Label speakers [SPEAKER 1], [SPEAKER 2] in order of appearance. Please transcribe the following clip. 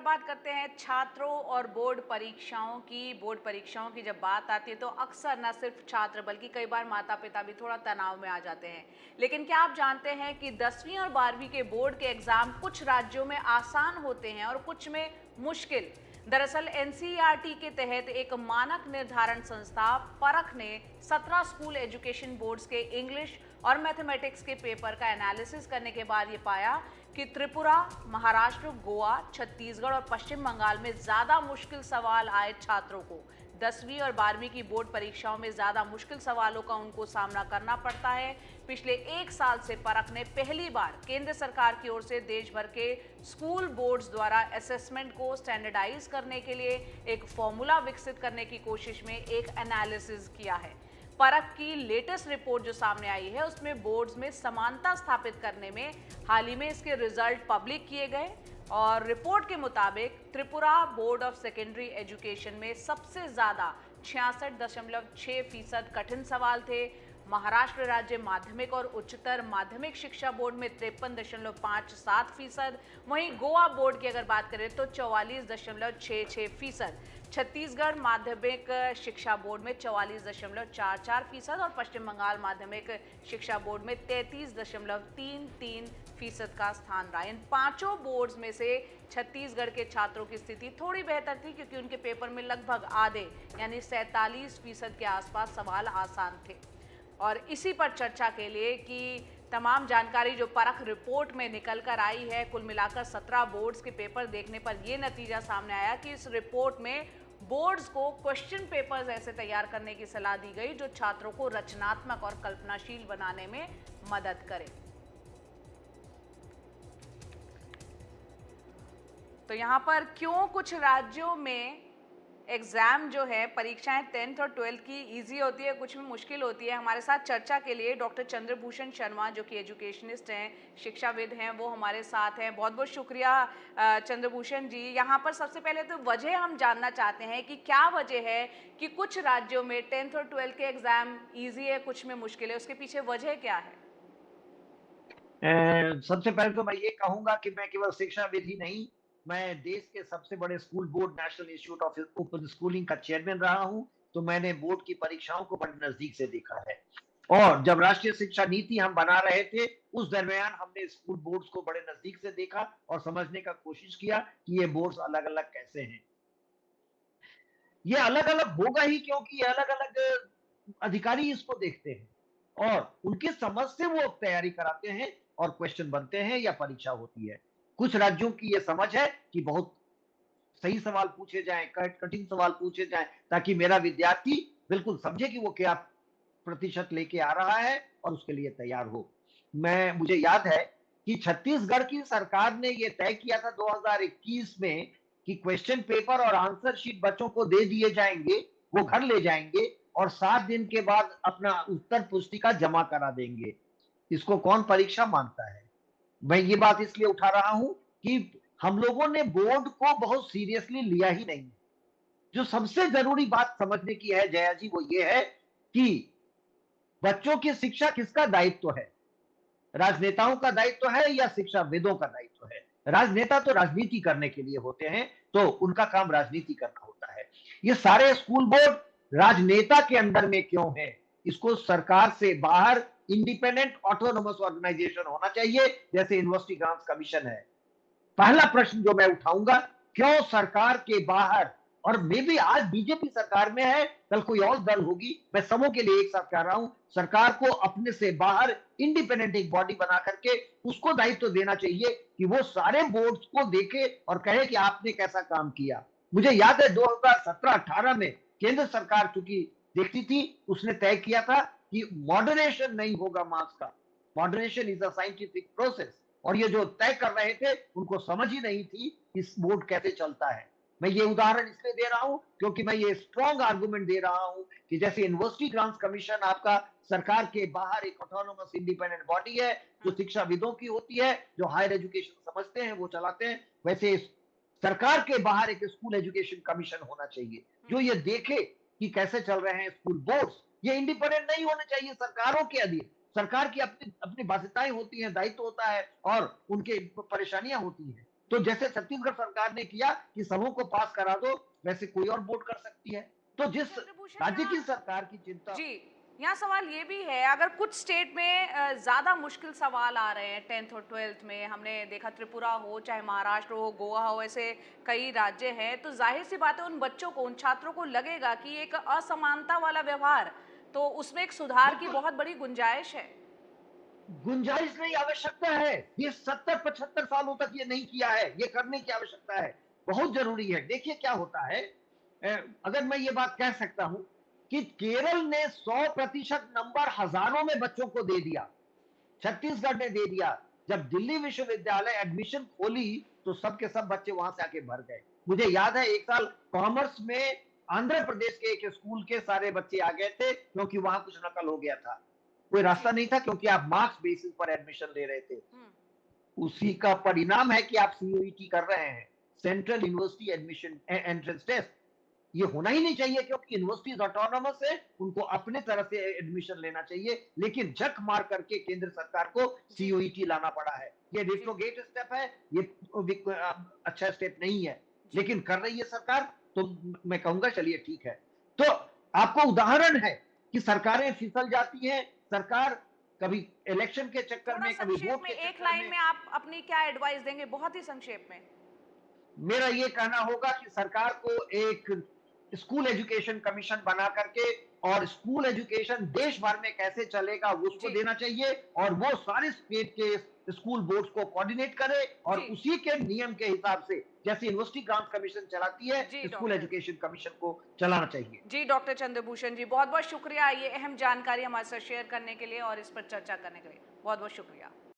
[SPEAKER 1] बात करते हैं छात्रों और बोर्ड परीक्षाओं की जब बात आती है तो अक्सर न सिर्फ छात्र बल्कि कई बार माता पिता भी थोड़ा तनाव में आ जाते हैं। लेकिन क्या आप जानते हैं कि 10वीं और 12वीं के बोर्ड के एग्जाम कुछ राज्यों में आसान होते हैं और कुछ में मुश्किल। दरअसल एनसीईआरटी के तहत एक मानक निर्धारण संस्था परख ने 17 स्कूल एजुकेशन बोर्ड्स के इंग्लिश और मैथमेटिक्स के पेपर का एनालिसिस करने के बाद ये पाया कि त्रिपुरा, महाराष्ट्र, गोवा, छत्तीसगढ़ और पश्चिम बंगाल में ज्यादा मुश्किल सवाल आए छात्रों को। 10वीं और 12वीं की बोर्ड परीक्षाओं में ज्यादा मुश्किल सवालों का उनको सामना करना पड़ता है। पिछले एक साल से परख ने पहली बार केंद्र सरकार की ओर से देश भर के स्कूल बोर्ड्स द्वारा असेसमेंट को स्टैंडर्डाइज करने के लिए एक फॉर्मूला विकसित करने की कोशिश में एक एनालिसिस किया है। परख की लेटेस्ट रिपोर्ट जो सामने आई है उसमें बोर्ड्स में समानता स्थापित करने में हाल ही में इसके रिजल्ट पब्लिक किए गए और रिपोर्ट के मुताबिक Tripura board of secondary education में सबसे ज्यादा 66.6% कठिन सवाल थे। महाराष्ट्र राज्य माध्यमिक और उच्चतर माध्यमिक शिक्षा बोर्ड में 53.57%। वहीं गोवा बोर्ड की अगर बात करें तो 44.66%। छत्तीसगढ़ माध्यमिक शिक्षा बोर्ड में 44.44% और पश्चिम बंगाल माध्यमिक शिक्षा बोर्ड में 33.33% का स्थान रहा। इन पांचों बोर्ड्स में से छत्तीसगढ़ के छात्रों की स्थिति थोड़ी बेहतर थी क्योंकि उनके पेपर में लगभग आधे यानी 47% के आसपास सवाल आसान थे। और इसी पर चर्चा के लिए कि तमाम जानकारी जो परख रिपोर्ट में निकल कर आई है, कुल मिलाकर 17 बोर्ड्स के पेपर देखने पर यह नतीजा सामने आया कि इस रिपोर्ट में बोर्ड्स को क्वेश्चन पेपर्स ऐसे तैयार करने की सलाह दी गई जो छात्रों को रचनात्मक और कल्पनाशील बनाने में मदद करे। तो यहाँ पर क्यों कुछ राज्यों में एग्जाम जो है परीक्षाएं 10th और 12th की इजी होती है, कुछ में मुश्किल होती है। हमारे साथ चर्चा के लिए डॉक्टर चंद्रभूषण शर्मा जो कि एजुकेशनिस्ट हैं, शिक्षाविद हैं, वो हमारे साथ हैं। बहुत बहुत शुक्रिया चंद्रभूषण जी। यहाँ पर सबसे पहले तो वजह हम जानना चाहते हैं कि क्या वजह है कि कुछ राज्यों में 10th और 12th के एग्जाम ईजी है, कुछ में मुश्किल है, उसके पीछे वजह क्या है?
[SPEAKER 2] सबसे पहले तो मैं ये कहूंगा कि मैं केवल शिक्षाविद ही नहीं, मैं देश के सबसे बड़े school board national institute of open schooling का चेयरमैन रहा हूं। तो मैंने बोर्ड की परीक्षाओं को बड़े नजदीक से देखा है। और जब राष्ट्रीय शिक्षा नीति हम बना रहे थे उस दरमियान हमने स्कूल बोर्ड्स को बड़े नजदीक से देखा और समझने का कोशिश किया कि ये बोर्ड्स अलग अलग कैसे हैं। ये अलग अलग होगा ही क्योंकि ये अलग अलग अधिकारी इसको देखते हैं और उनकी समझ से वो तैयारी कराते हैं और क्वेश्चन बनते हैं या परीक्षा होती है। कुछ राज्यों की ये समझ है कि बहुत सही सवाल पूछे जाएं, कठिन सवाल पूछे जाएं ताकि मेरा विद्यार्थी बिल्कुल समझे कि वो क्या प्रतिशत लेके आ रहा है और उसके लिए तैयार हो। मुझे याद है कि छत्तीसगढ़ की सरकार ने ये तय किया था 2021 में कि क्वेश्चन पेपर और आंसर शीट बच्चों को दे दिए जाएंगे, वो घर ले जाएंगे और 7 दिन के बाद अपना उत्तर पुस्तिका जमा करा देंगे। इसको कौन परीक्षा मानता है? मैं ये बात इसलिए उठा रहा हूं कि हम लोगों ने बोर्ड को बहुत सीरियसली लिया ही नहीं। जो सबसे जरूरी बात समझने की है जया जी वो ये है कि बच्चों की शिक्षा किसका दायित्व है? राजनेताओं का दायित्व है या शिक्षाविदों का दायित्व है? राजनेता तो राजनीति करने के लिए होते हैं, तो उनका काम राजनीति करना होता है। ये सारे स्कूल बोर्ड राजनेता के अंडर में क्यों है? इसको सरकार से बाहर इंडिपेंडेंट ऑटोनोमस ऑर्गेनाइजेशन होना चाहिए, जैसे यूनिवर्सिटी ग्रांट्स कमीशन है। पहला प्रश्न जो मैं उठाऊंगा, क्यों सरकार के बाहर? और मे भी आज बीजेपी सरकार में है, कल कोई और दल होगी, मैं सबों के लिए एक साथ कह रहा हूं, सरकार को अपने से बाहर इंडिपेंडेंट एक बॉडी बना करके उसको दायित्व देना चाहिए कि वो सारे बोर्ड्स को देखे और कहे कि आपने कैसा काम किया। मुझे याद है 2017-18 में केंद्र सरकार चूंकि देखती थी, उसने तय किया था कि मॉडरेशन नहीं होगा मार्क्स का। Moderation is a scientific process. और ये जो तय कर रहे थे उनको समझ ही नहीं थी इस बोर्ड कैसे चलता है। मैं ये उदाहरण इसलिए दे रहा हूं क्योंकि मैं ये स्ट्रॉन्ग आर्गुमेंट दे रहा हूं कि जैसे यूनिवर्सिटी ग्रांट्स कमीशन आपका सरकार के बाहर एक ऑटोनोमस इंडिपेंडेंट बॉडी है जो शिक्षाविदों की होती है, जो हायर एजुकेशन समझते हैं वो चलाते हैं, वैसे सरकार के बाहर एक स्कूल एजुकेशन कमीशन होना चाहिए जो ये देखे कि कैसे चल रहे हैं स्कूल बोर्ड्स। ये इंडिपेंडेंट नहीं होने चाहिए सरकारों के अधीन। सरकार की अपनी अपनी बाध्यताएं होती हैं, दायित्व होता है और उनके परेशानियां होती हैं। तो जैसे छत्तीसगढ़ सरकार ने किया कि सबों को पास करा दो, वैसे कोई और बोर्ड कर सकती है। तो जिस
[SPEAKER 1] चंद्रभूषण
[SPEAKER 2] राज्य की
[SPEAKER 1] यहाँ
[SPEAKER 2] सरकार की चिंता।
[SPEAKER 1] जी, यहाँ सवाल ये भी है, अगर कुछ स्टेट में ज़्यादा मुश्किल सवाल आ रहे हैं 10th और 12th में, हमने देखा त्रिपुरा हो, चाहे महाराष्ट्र हो, गोवा हो, ऐसे कई राज्य हैं, तो ज़ाहिर-सी बात है उन बच्चों को, उन छात्रों को लगेगा कि एक असमानता वाला व्यवहार, तो उसमें एक सुधार की
[SPEAKER 2] बिल्कुल
[SPEAKER 1] बहुत बड़ी गुंजाइश है।
[SPEAKER 2] गुंजाइश नहीं, आवश्यकता है। ये 70-75 सालों तक ये नहीं किया है, ये करने की आवश्यकता है, बहुत जरूरी है। देखिए क्या होता है, अगर मैं ये बात कह सकता हूं कि केरल ने 100% नंबर हजारों में बच्चों को दे दिया, छत्तीसगढ़ ने दे दिया। जब दिल्ली विश्वविद्यालय एडमिशन खोली तो सबके सब बच्चे वहां से आके भर गए। मुझे याद है एक साल कॉमर्स में आंध्र प्रदेश के एक स्कूल के सारे बच्चे आ गए थे, क्योंकि वहां कुछ नकल हो गया था। कोई रास्ता
[SPEAKER 1] जी।
[SPEAKER 2] नहीं था, क्योंकि आप मार्क्स बेसिस पर एडमिशन ले रहे थे।
[SPEAKER 1] हुँ,
[SPEAKER 2] उसी का परिणाम है कि आप सीयूईटी कर रहे हैं, central university admission entrance test. ये होना ही नहीं चाहिए, क्योंकि यूनिवर्सिटीज ऑटोनोमस है, उनको अपने तरह से एडमिशन लेना चाहिए। लेकिन झक मार करके केंद्र सरकार को
[SPEAKER 1] जी,
[SPEAKER 2] सीयूईटी लाना पड़ा है। ये
[SPEAKER 1] जी,
[SPEAKER 2] रिट्रोगेट स्टेप है, ये अच्छा स्टेप नहीं है,
[SPEAKER 1] जी।
[SPEAKER 2] लेकिन कर रही है सरकार। तो मैं कहूंगा चलिए ठीक है। तो आपको उदाहरण है कि सरकारें फिसल जाती हैं। सरकार कभी इलेक्शन के चक्कर
[SPEAKER 1] थोड़ा
[SPEAKER 2] में, कभी
[SPEAKER 1] संक्षेप
[SPEAKER 2] वोट
[SPEAKER 1] में
[SPEAKER 2] के
[SPEAKER 1] एक
[SPEAKER 2] चक्कर
[SPEAKER 1] लाइन
[SPEAKER 2] में।
[SPEAKER 1] में आप अपनी क्या एडवाइस देंगे? बहुत ही संक्षेप में।
[SPEAKER 2] मेरा ये कहना होगा कि सरकार को एक स्कूल एजुकेशन कमीशन बना करके, और स्कूल एजुकेशन
[SPEAKER 1] जी,
[SPEAKER 2] देश भर में कैसे चलेगा उसको
[SPEAKER 1] जी,
[SPEAKER 2] देना चाहिए, और वो सारे स्टेट के स्कूल बोर्ड्स को कोऑर्डिनेट करे, और
[SPEAKER 1] जी,
[SPEAKER 2] उसी के नियम के हिसाब से, जैसे यूनिवर्सिटी ग्रांट कमीशन चलाती है,
[SPEAKER 1] जी
[SPEAKER 2] स्कूल
[SPEAKER 1] डॉक्टर।
[SPEAKER 2] एजुकेशन कमीशन को चलाना चाहिए।
[SPEAKER 1] जी डॉक्टर चंद्रभूषण जी, बहुत-बहुत शुक्रिया ये अहम जानकारी हमारे साथ शेयर करने के लिए और इस पर चर्चा करने के लिए। बहुत-बहुत शुक्रिया।